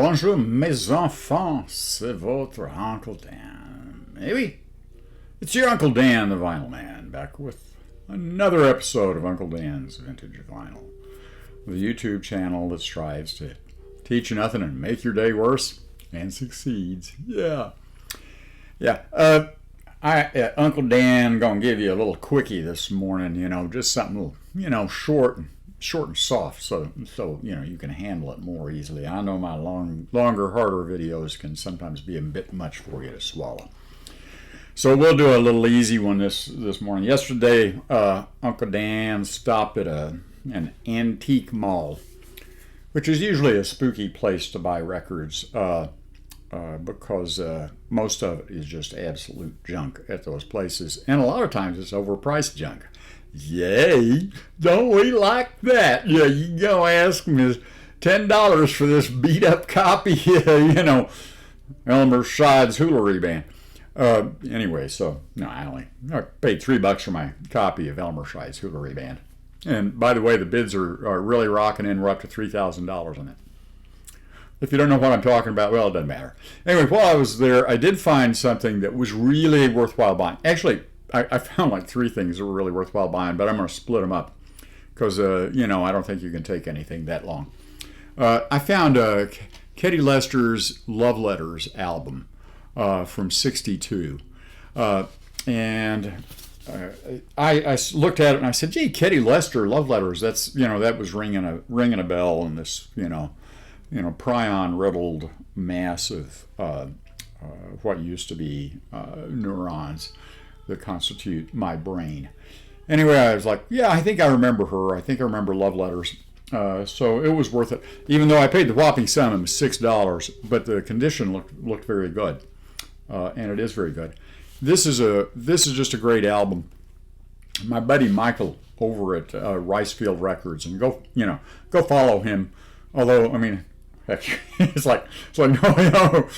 Bonjour mes enfants, c'est votre Uncle Dan. Maybe? It's your Uncle Dan, the Vinyl Man, back with another episode of Uncle Dan's Vintage Vinyl, the YouTube channel that strives to teach you nothing and make your day worse, and succeeds. Yeah. Uncle Dan gonna give you a little quickie this morning, just something, short and soft, so you can handle it more easily. I know my longer, harder videos can sometimes be a bit much for you to swallow. So we'll do a little easy one this morning. Yesterday, Uncle Dan stopped at an antique mall, which is usually a spooky place to buy records because most of it is just absolute junk at those places, and a lot of times it's overpriced junk. Yay! Don't we like that? Yeah, you can go ask me $10 for this beat up copy, Elmer Scheid's Hoolery Band. Anyway, so no, I paid $3 for my copy of Elmer Scheid's Hoolery Band. And by the way, the bids are really rocking in. We're up to $3,000 on it. If you don't know what I'm talking about, well, it doesn't matter. Anyway, while I was there, I did find something that was really worthwhile buying. Actually, I found like three things that were really worthwhile buying, but I'm going to split them up because, I don't think you can take anything that long. I found Ketty Lester's Love Letters album from '62. And I looked at it and I said, gee, Ketty Lester, Love Letters, that's, that was ringing a bell in this, prion-riddled mass of what used to be neurons that constitute my brain. Anyway, I was like, yeah, I think I remember her. I think I remember Love Letters. So it was worth it, even though I paid the whopping sum of $6, but the condition looked very good, and it is very good. This is just a great album. My buddy Michael over at Ricefield Records, and go follow him. Although, it's like no.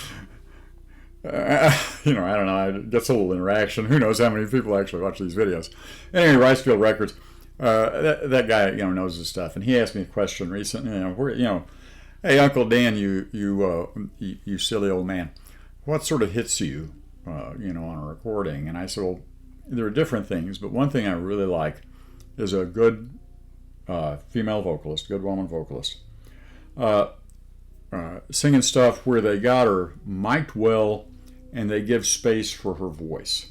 I don't know, it gets a little interaction. Who knows how many people actually watch these videos. Anyway, Ricefield Records, that guy, knows his stuff. And he asked me a question recently, hey, Uncle Dan, you silly old man, what sort of hits you, on a recording? And I said, well, there are different things, but one thing I really like is a good female vocalist, good woman vocalist, singing stuff where they got her mic'd well and they give space for her voice.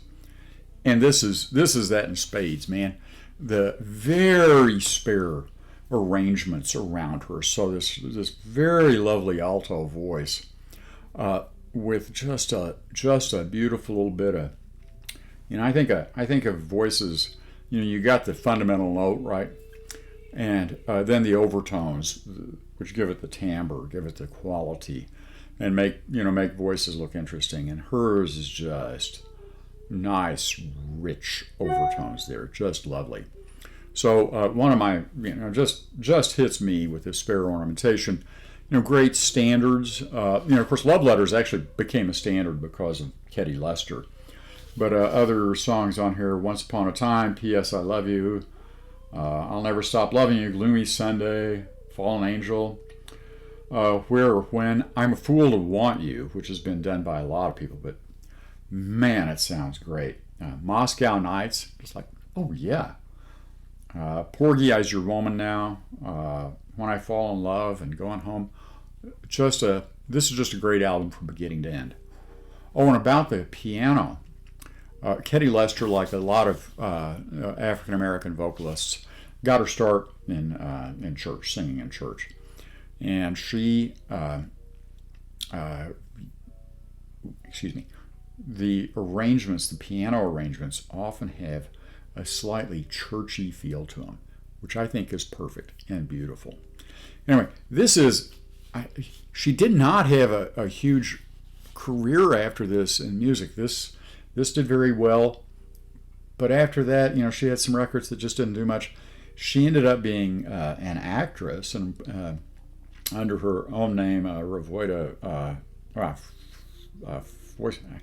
And this is that in spades, man. The very spare arrangements around her. So this very lovely alto voice with just a beautiful little bit of, I think of voices, you got the fundamental note, right? And then the overtones, which give it the timbre, give it the quality, and make voices look interesting. And hers is just nice, rich overtones there, just lovely. So one of my, just hits me with this spare ornamentation. Great standards. Of course, Love Letters actually became a standard because of Ketty Lester. But other songs on here: Once Upon a Time, P.S. I Love You, I'll Never Stop Loving You, Gloomy Sunday, Fallen Angel, Where or When, I'm a Fool to Want You, which has been done by a lot of people, but man, it sounds great. Moscow Nights, just like, oh yeah. Porgy, I's Your Woman Now, When I Fall in Love, and Going Home. This is just a great album from beginning to end. Oh, and about the piano, Ketty Lester, like a lot of African American vocalists, got her start in church, singing in church, and she, the arrangements, the piano arrangements, often have a slightly churchy feel to them, which I think is perfect and beautiful. Anyway, she did not have a huge career after this in music. This did very well, but after that, she had some records that just didn't do much. She ended up being an actress, and under her own name, Revoida. I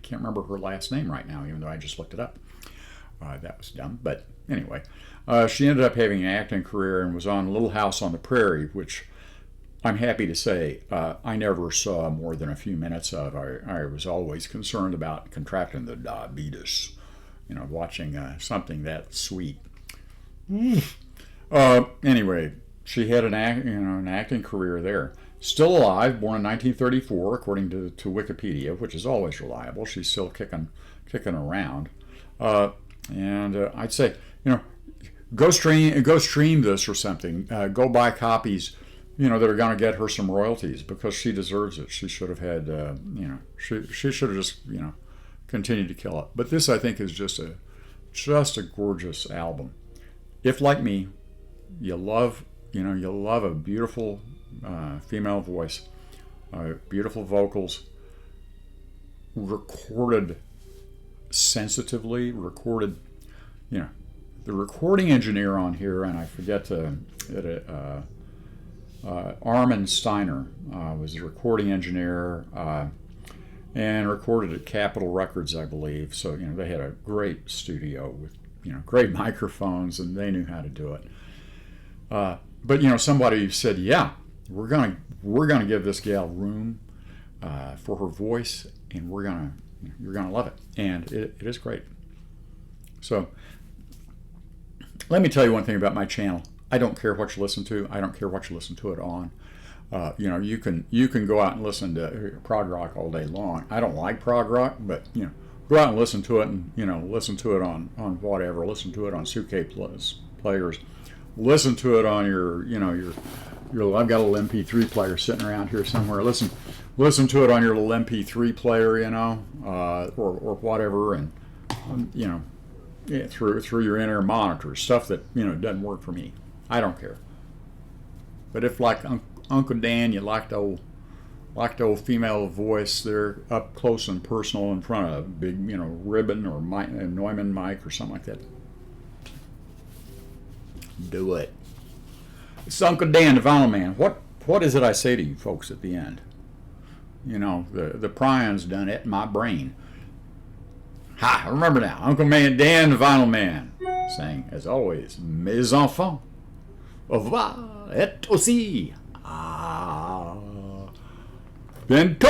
can't remember her last name right now, even though I just looked it up. That was dumb, but anyway, she ended up having an acting career and was on Little House on the Prairie, which I'm happy to say I never saw more than a few minutes of. I was always concerned about contracting the diabetes, watching something that sweet. Anyway, she had an acting career there. Still alive, born in 1934, according to Wikipedia, which is always reliable. She's still kicking around. And I'd say, go stream this or something. Go buy copies, that are going to get her some royalties, because she deserves it. She should have had, she should have just, continued to kill it. But this, I think, is just a gorgeous album. If, like me, you love a beautiful female voice, beautiful vocals, recorded sensitively, the recording engineer on here, and I forget Armin Steiner was the recording engineer, and recorded at Capitol Records, I believe. So they had a great studio with great microphones, and they knew how to do it. But somebody said, yeah, we're gonna give this gal room for her voice, and you're gonna love it, and it is great. So let me tell you one thing about my channel. I don't care what you listen to. I don't care what you listen to it on. You can go out and listen to prog rock all day long. I don't like prog rock, but go out and listen to it, and listen to it on whatever. Listen to it on suitcase players. Listen to it on your I've got a little MP3 player sitting around here somewhere. Listen to it on your little MP3 player, or whatever, and through your in-ear monitor, stuff that doesn't work for me. I don't care. But if, like Uncle Dan, you like the old female voice there up close and personal in front of a big ribbon or Neumann mic or something like that, do it. It's Uncle Dan, the Vinyl Man. What is it I say to you folks at the end? The prions done it in my brain. Ha! Remember now, Uncle Dan, the Vinyl Man, saying, as always, mes enfants, au revoir et aussi à bientôt.